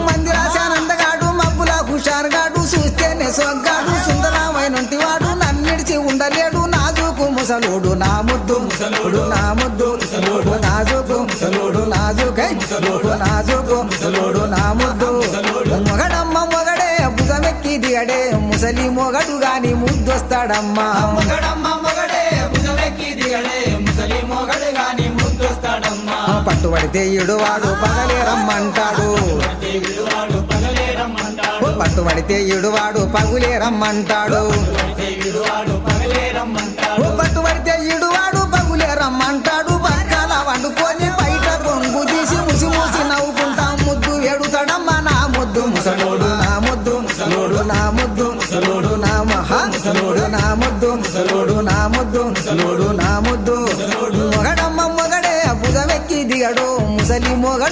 మందిరాశానందగాడు మబ్బులా హుషారుగాడు చూస్తేనే సొగ్గాడు సుందరమైనంటి వాడు నన్నిడిచి ఉండలేడు నాజుకు ముసలోడు నా ముద్దు ముసలోడు నా ముద్దు ముసలోడు నాజుకు ముసలోడు నాజుకై ముసలోడు నాజుకు ముసలోడు నా ముద్దు మొగడమ్మ మొగడే భుజమెక్కి దిగడే ముసలి మొగడు గాని ముద్దొస్తాడమ్మా పట్టుబడితే ఇడువాడు పగలే రమ్మంటాడు పట్టుబడితే ఇడువాడు పగులే రమ్మంటాడు పట్టుబడితే ఇడువాడు పగులే రమ్మంటాడు పక్కన వండుకొని బయట కొంగు తీసి ముసి మూసి నవ్వుకుంటా ముద్దు ఎడుతాడమ్మా నా ముద్దు ముసలోడు నా ముద్దు ముసలోడు నా ముద్దు ముసలోడు నా మహా ముసలోడు నా ముద్దు ముసలోడు నా ముద్దు ముసలోడు నా ముద్దు మొగడమ్మ మొగడే భుజమెక్కి దిగడు ముసలి మొగడు